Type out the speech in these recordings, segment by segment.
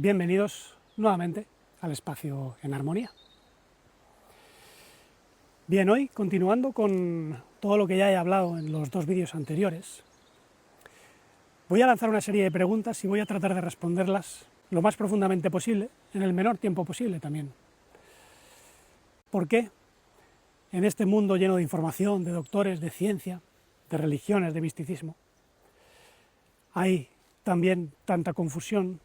Bienvenidos nuevamente al espacio en armonía. Bien, hoy continuando con todo lo que ya he hablado en los dos vídeos anteriores, voy a lanzar una serie de preguntas y voy a tratar de responderlas lo más profundamente posible, en el menor tiempo posible también. ¿Por qué en este mundo lleno de información, de doctores, de ciencia, de religiones, de misticismo, hay también tanta confusión,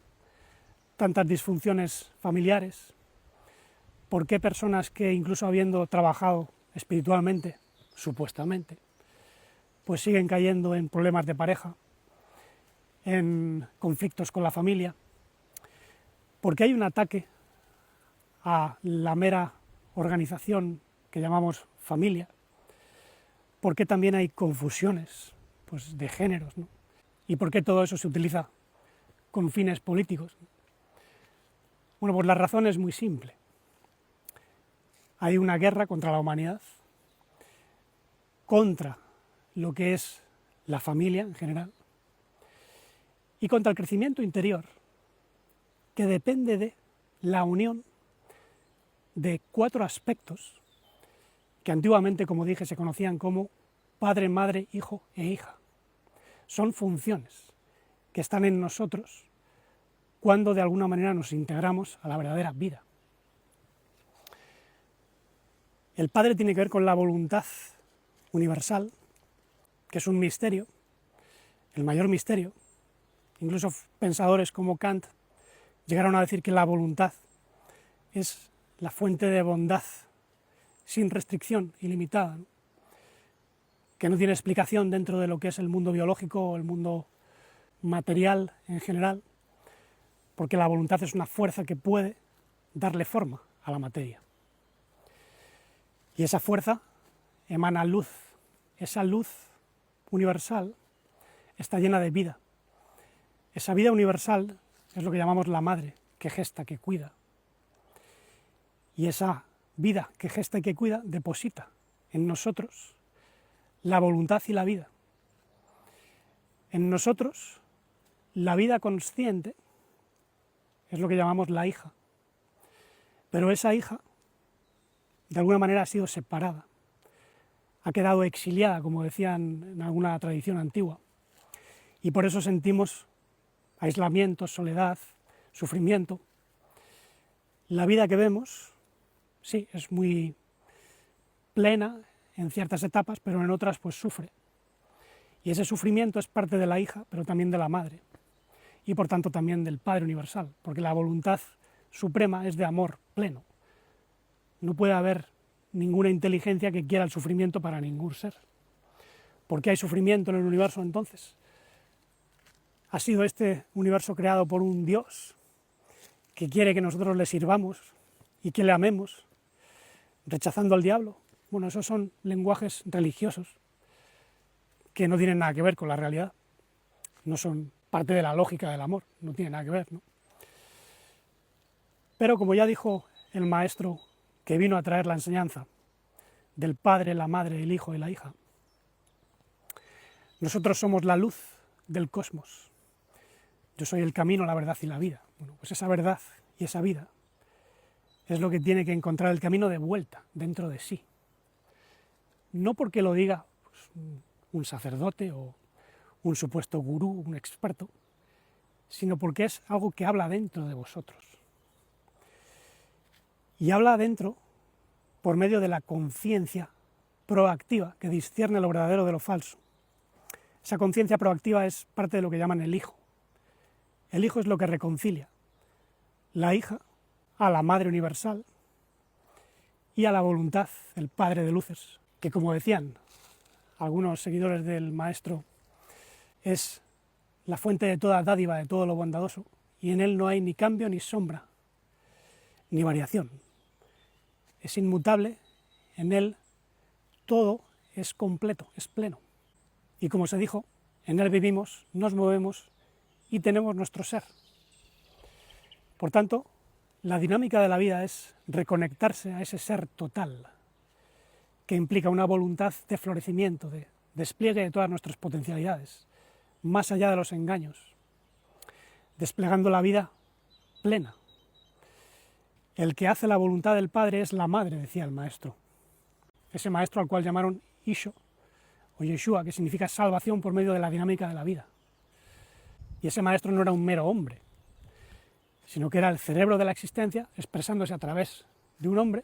tantas disfunciones familiares? ¿Por qué personas que, incluso habiendo trabajado espiritualmente, supuestamente, pues siguen cayendo en problemas de pareja, en conflictos con la familia? ¿Por qué hay un ataque a la mera organización que llamamos familia? ¿Por qué también hay confusiones, pues, de géneros, ¿no? ¿Y por qué todo eso se utiliza con fines políticos? Bueno, pues la razón es muy simple. Hay una guerra contra la humanidad, contra lo que es la familia en general y contra el crecimiento interior, que depende de la unión de 4 aspectos que antiguamente, como dije, se conocían como padre, madre, hijo e hija. Son funciones que están en nosotros cuando de alguna manera nos integramos a la verdadera vida. El Padre tiene que ver con la voluntad universal, que es un misterio, el mayor misterio. Incluso pensadores como Kant llegaron a decir que la voluntad es la fuente de bondad sin restricción, ilimitada, ¿no? Que no tiene explicación dentro de lo que es el mundo biológico o el mundo material en general, porque la voluntad es una fuerza que puede darle forma a la materia. Y esa fuerza emana luz. Esa luz universal está llena de vida. Esa vida universal es lo que llamamos la madre, que gesta, que cuida. Y esa vida que gesta y que cuida deposita en nosotros la voluntad y la vida. En nosotros, la vida consciente es lo que llamamos la hija. Pero esa hija, de alguna manera, ha sido separada, ha quedado exiliada, como decían en alguna tradición antigua, y por eso sentimos aislamiento, soledad, sufrimiento. La vida que vemos, sí, es muy plena en ciertas etapas, pero en otras pues sufre. Y ese sufrimiento es parte de la hija, pero también de la madre, y por tanto también del Padre universal, porque la voluntad suprema es de amor pleno. No puede haber ninguna inteligencia que quiera el sufrimiento para ningún ser. ¿Por qué hay sufrimiento en el universo entonces? ¿Ha sido este universo creado por un Dios que quiere que nosotros le sirvamos y que le amemos, rechazando al diablo? Bueno, esos son lenguajes religiosos que no tienen nada que ver con la realidad, no son parte de la lógica del amor, no tienen nada que ver, ¿no? Pero como ya dijo el maestro que vino a traer la enseñanza del Padre, la Madre, el Hijo y la Hija, nosotros somos la luz del cosmos. Yo soy el camino, la verdad y la vida. Bueno, pues esa verdad y esa vida es lo que tiene que encontrar el camino de vuelta dentro de sí. No porque lo diga pues, un sacerdote o un supuesto gurú, un experto, sino porque es algo que habla dentro de vosotros. Y habla adentro por medio de la conciencia proactiva que discierne lo verdadero de lo falso. Esa conciencia proactiva es parte de lo que llaman el Hijo. El Hijo es lo que reconcilia la hija a la Madre universal y a la voluntad del Padre de luces, que, como decían algunos seguidores del Maestro, es la fuente de toda dádiva, de todo lo bondadoso, y en él no hay ni cambio ni sombra, ni variación. Es inmutable, en él todo es completo, es pleno. Y como se dijo, en él vivimos, nos movemos y tenemos nuestro ser. Por tanto, la dinámica de la vida es reconectarse a ese ser total, que implica una voluntad de florecimiento, de despliegue de todas nuestras potencialidades, más allá de los engaños, desplegando la vida plena. El que hace la voluntad del Padre es la madre, decía el maestro. Ese maestro al cual llamaron Isho, o Yeshua, que significa salvación por medio de la dinámica de la vida. Y ese maestro no era un mero hombre, sino que era el cerebro de la existencia expresándose a través de un hombre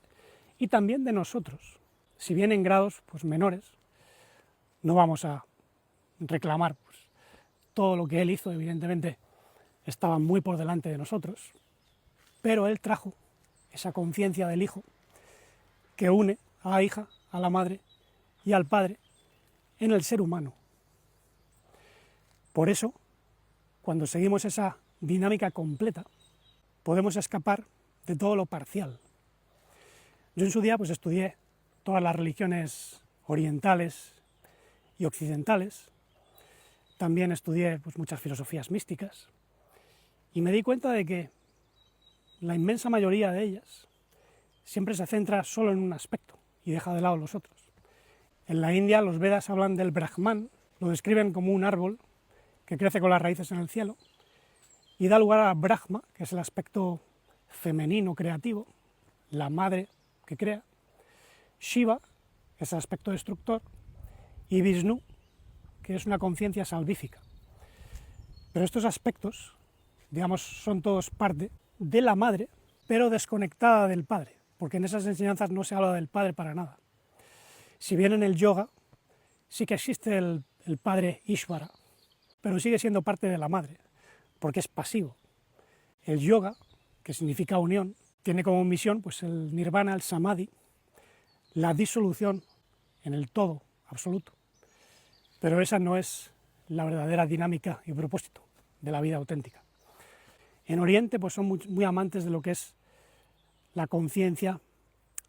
y también de nosotros. Si bien en grados pues, menores, no vamos a reclamar pues, todo lo que él hizo, evidentemente estaba muy por delante de nosotros, pero él trajo esa conciencia del Hijo que une a la hija, a la madre y al Padre en el ser humano. Por eso, cuando seguimos esa dinámica completa, podemos escapar de todo lo parcial. Yo en su día pues, estudié todas las religiones orientales y occidentales, también estudié pues, muchas filosofías místicas, y me di cuenta de que la inmensa mayoría de ellas siempre se centra solo en un aspecto y deja de lado los otros. En la India los Vedas hablan del Brahman, lo describen como un árbol que crece con las raíces en el cielo y da lugar a Brahma, que es el aspecto femenino creativo, la madre que crea, Shiva, que es el aspecto destructor, y Vishnu, que es una conciencia salvífica. Pero estos aspectos, digamos, son todos parte de la madre, pero desconectada del padre, porque en esas enseñanzas no se habla del padre para nada. Si bien en el yoga sí que existe el padre Ishvara, pero sigue siendo parte de la madre, porque es pasivo. El yoga, que significa unión, tiene como misión pues, el nirvana, el samadhi, la disolución en el todo absoluto. Pero esa no es la verdadera dinámica y propósito de la vida auténtica. En Oriente pues, son muy amantes de lo que es la conciencia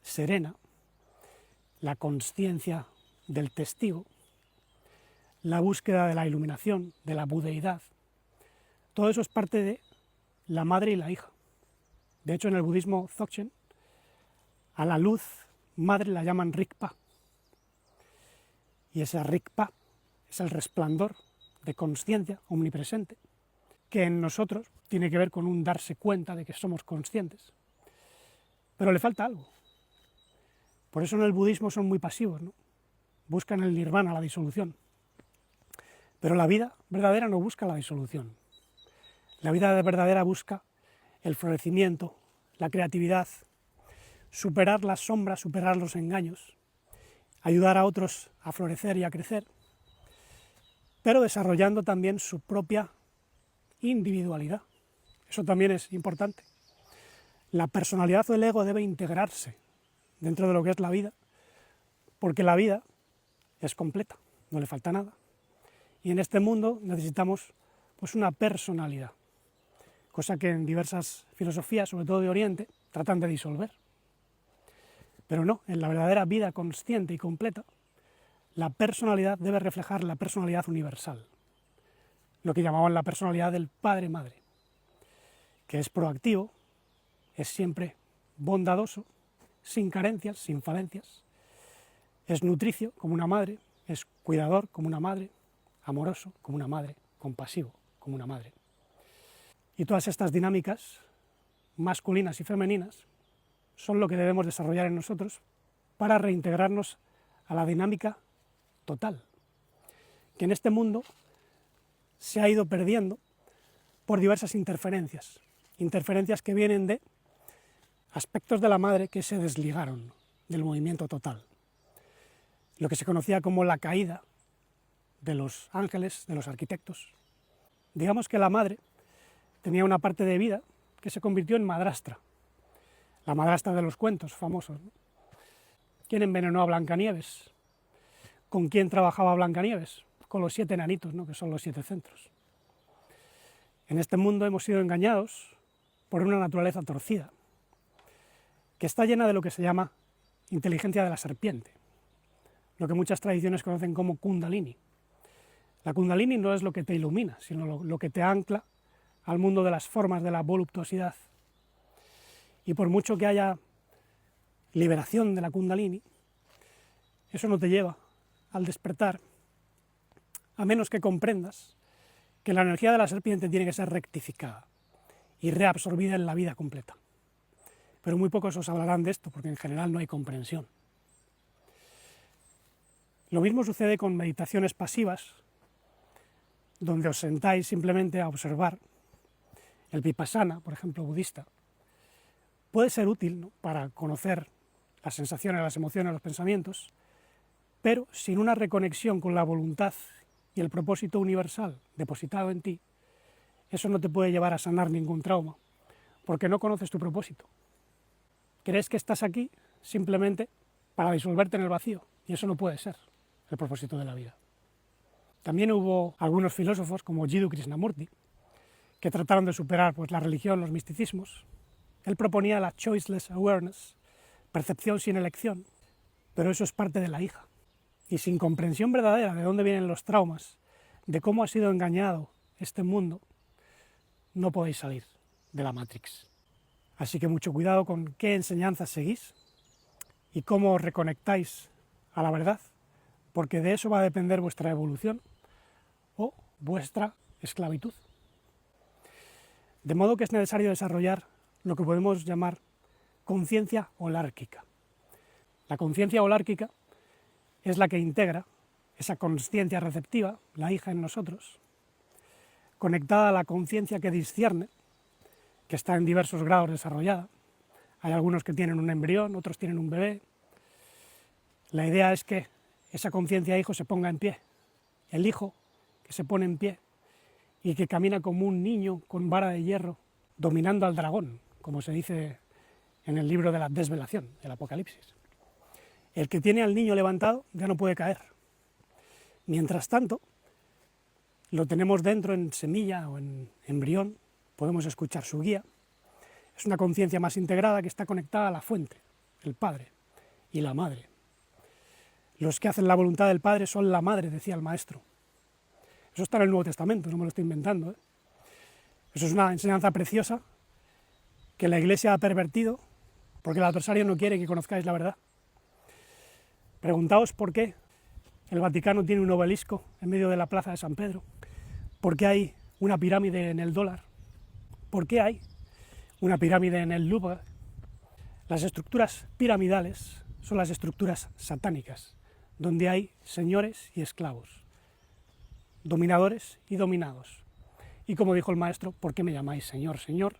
serena, la consciencia del testigo, la búsqueda de la iluminación, de la budeidad. Todo eso es parte de la madre y la hija. De hecho, en el budismo Dzogchen, a la luz madre la llaman Rigpa. Y esa Rigpa es el resplandor de consciencia omnipresente, que en nosotros tiene que ver con un darse cuenta de que somos conscientes. Pero le falta algo. Por eso en el budismo son muy pasivos, ¿no? Buscan el nirvana, la disolución. Pero la vida verdadera no busca la disolución. La vida verdadera busca el florecimiento, la creatividad, superar las sombras, superar los engaños, ayudar a otros a florecer y a crecer, pero desarrollando también su propia individualidad. Eso también es importante. La personalidad o el ego debe integrarse dentro de lo que es la vida, porque la vida es completa, no le falta nada. Y en este mundo necesitamos pues, una personalidad, cosa que en diversas filosofías, sobre todo de Oriente, tratan de disolver. Pero no, en la verdadera vida consciente y completa, la personalidad debe reflejar la personalidad universal, lo que llamaban la personalidad del padre-madre, que es proactivo, es siempre bondadoso, sin carencias, sin falencias, es nutricio como una madre, es cuidador como una madre, amoroso como una madre, compasivo como una madre. Y todas estas dinámicas masculinas y femeninas son lo que debemos desarrollar en nosotros para reintegrarnos a la dinámica total, que en este mundo se ha ido perdiendo por diversas interferencias que vienen de aspectos de la madre que se desligaron del movimiento total. Lo que se conocía como la caída de los ángeles, de los arquitectos. Digamos que la madre tenía una parte de vida que se convirtió en madrastra, la madrastra de los cuentos famosos, ¿no? ¿Quién envenenó a Blancanieves? ¿Con quién trabajaba Blancanieves? Con los 7 enanitos, ¿no? Que son los 7 centros. En este mundo hemos sido engañados por una naturaleza torcida, que está llena de lo que se llama inteligencia de la serpiente, lo que muchas tradiciones conocen como Kundalini. La Kundalini no es lo que te ilumina, sino lo que te ancla al mundo de las formas, de la voluptuosidad. Y por mucho que haya liberación de la Kundalini, eso no te lleva al despertar, a menos que comprendas que la energía de la serpiente tiene que ser rectificada y reabsorbida en la vida completa. Pero muy pocos os hablarán de esto, porque en general no hay comprensión. Lo mismo sucede con meditaciones pasivas, donde os sentáis simplemente a observar. El vipassana, por ejemplo, budista, puede ser útil, ¿no?, para conocer las sensaciones, las emociones, los pensamientos, pero sin una reconexión con la voluntad y el propósito universal depositado en ti, eso no te puede llevar a sanar ningún trauma, porque no conoces tu propósito. Crees que estás aquí simplemente para disolverte en el vacío, y eso no puede ser el propósito de la vida. También hubo algunos filósofos, como Jiddu Krishnamurti, que trataron de superar la religión, los misticismos. Él proponía la choiceless awareness, percepción sin elección, pero eso es parte de la hija. Y sin comprensión verdadera de dónde vienen los traumas, de cómo ha sido engañado este mundo, no podéis salir de la Matrix. Así que mucho cuidado con qué enseñanzas seguís y cómo os reconectáis a la verdad, porque de eso va a depender vuestra evolución o vuestra esclavitud. De modo que es necesario desarrollar lo que podemos llamar conciencia holárquica. La conciencia holárquica es la que integra esa consciencia receptiva, la hija en nosotros, conectada a la conciencia que discierne, que está en diversos grados desarrollada. Hay algunos que tienen un embrión, otros tienen un bebé. La idea es que esa conciencia hijo se ponga en pie. El hijo que se pone en pie y que camina como un niño con vara de hierro, dominando al dragón, como se dice en el libro de la desvelación, el Apocalipsis. El que tiene al niño levantado ya no puede caer. Mientras tanto, lo tenemos dentro en semilla o en embrión, podemos escuchar su guía. Es una conciencia más integrada que está conectada a la fuente, el Padre y la Madre. Los que hacen la voluntad del Padre son la Madre, decía el Maestro. Eso está en el Nuevo Testamento, no me lo estoy inventando, ¿eh? Eso es una enseñanza preciosa que la Iglesia ha pervertido porque el adversario no quiere que conozcáis la verdad. Preguntaos por qué el Vaticano tiene un obelisco en medio de la plaza de San Pedro, por qué hay una pirámide en el dólar, por qué hay una pirámide en el Louvre. Las estructuras piramidales son las estructuras satánicas, donde hay señores y esclavos, dominadores y dominados. Y como dijo el Maestro, ¿por qué me llamáis Señor, Señor,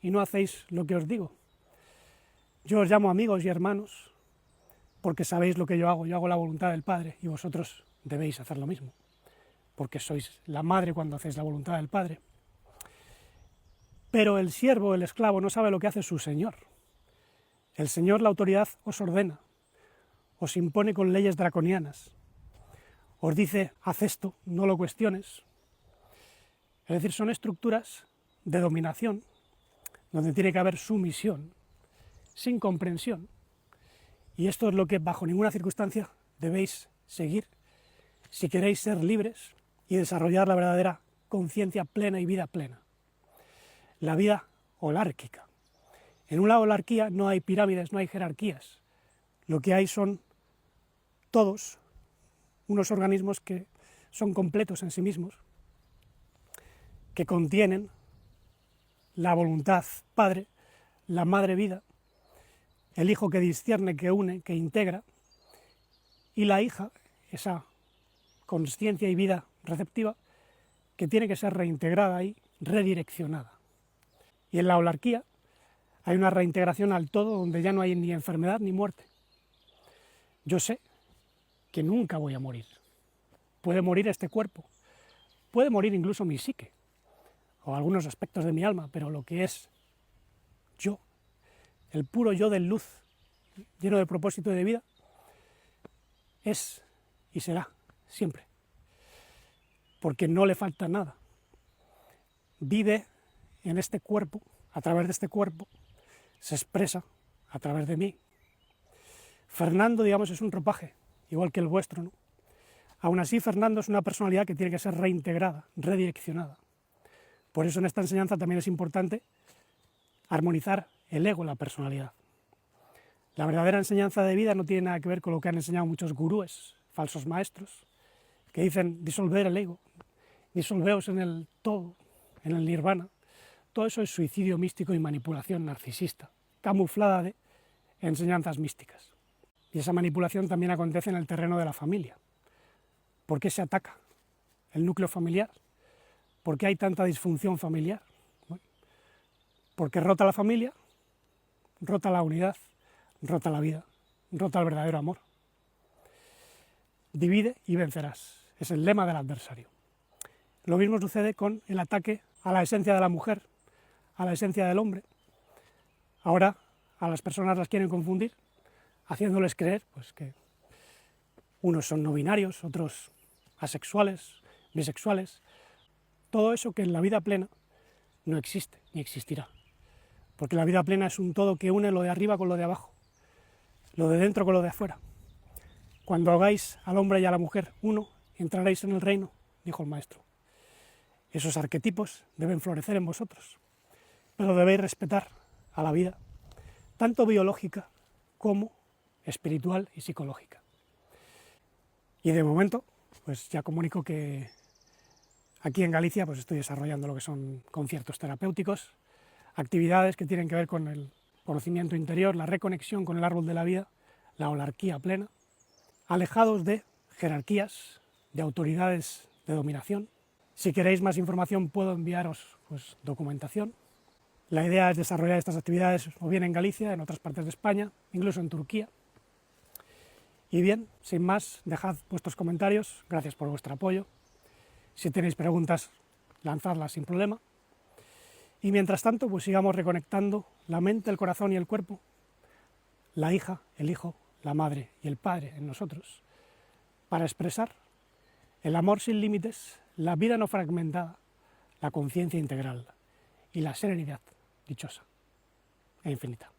y no hacéis lo que os digo? Yo os llamo amigos y hermanos porque sabéis lo que yo hago la voluntad del Padre y vosotros debéis hacer lo mismo, porque sois la madre cuando hacéis la voluntad del Padre. Pero el siervo, el esclavo, no sabe lo que hace su Señor. El Señor, la autoridad, os ordena, os impone con leyes draconianas, os dice, haz esto, no lo cuestiones. Es decir, son estructuras de dominación, donde tiene que haber sumisión, sin comprensión. Y esto es lo que bajo ninguna circunstancia debéis seguir si queréis ser libres y desarrollar la verdadera conciencia plena y vida plena. La vida holárquica. En una holarquía no hay pirámides, no hay jerarquías. Lo que hay son todos unos organismos que son completos en sí mismos, que contienen la voluntad Padre, la Madre Vida, el Hijo que discierne, que une, que integra, y la hija, esa consciencia y vida receptiva, que tiene que ser reintegrada y redireccionada. Y en la holarquía hay una reintegración al todo donde ya no hay ni enfermedad ni muerte. Yo sé que nunca voy a morir. Puede morir este cuerpo, puede morir incluso mi psique, o algunos aspectos de mi alma, pero lo que es yo, el puro yo de luz, lleno de propósito y de vida, es y será siempre, porque no le falta nada. Vive en este cuerpo, a través de este cuerpo, se expresa a través de mí. Fernando, digamos, es un ropaje, igual que el vuestro, ¿no? Aún así, Fernando es una personalidad que tiene que ser reintegrada, redireccionada. Por eso en esta enseñanza también es importante armonizar el ego, la personalidad. La verdadera enseñanza de vida no tiene nada que ver con lo que han enseñado muchos gurúes, falsos maestros, que dicen disolver el ego, disolveos en el todo, en el nirvana. todo eso es suicidio místico y manipulación narcisista, camuflada de enseñanzas místicas. Y esa manipulación también acontece en el terreno de la familia. ¿Por qué se ataca el núcleo familiar? ¿Por qué hay tanta disfunción familiar? Bueno, porque rota la familia, rota la unidad, rota la vida, rota el verdadero amor. Divide y vencerás. Es el lema del adversario. Lo mismo sucede con el ataque a la esencia de la mujer, a la esencia del hombre. Ahora a las personas las quieren confundir, haciéndoles creer pues, que unos son no binarios, otros asexuales, bisexuales. Todo eso que en la vida plena no existe ni existirá. Porque la vida plena es un todo que une lo de arriba con lo de abajo, lo de dentro con lo de afuera. Cuando hagáis al hombre y a la mujer uno, entraréis en el reino, dijo el maestro. Esos arquetipos deben florecer en vosotros, pero debéis respetar a la vida, tanto biológica como espiritual y psicológica. Y de momento, pues ya comunico que aquí en Galicia pues estoy desarrollando lo que son conciertos terapéuticos, actividades que tienen que ver con el conocimiento interior, la reconexión con el árbol de la vida, la holarquía plena, alejados de jerarquías, de autoridades de dominación. Si queréis más información puedo enviaros pues, documentación. La idea es desarrollar estas actividades o bien en Galicia, en otras partes de España, incluso en Turquía. Y bien, sin más, dejad vuestros comentarios, gracias por vuestro apoyo. Si tenéis preguntas, lanzadlas sin problema. Y mientras tanto, pues sigamos reconectando la mente, el corazón y el cuerpo, la hija, el hijo, la madre y el padre en nosotros, para expresar el amor sin límites, la vida no fragmentada, la conciencia integral y la serenidad dichosa e infinita.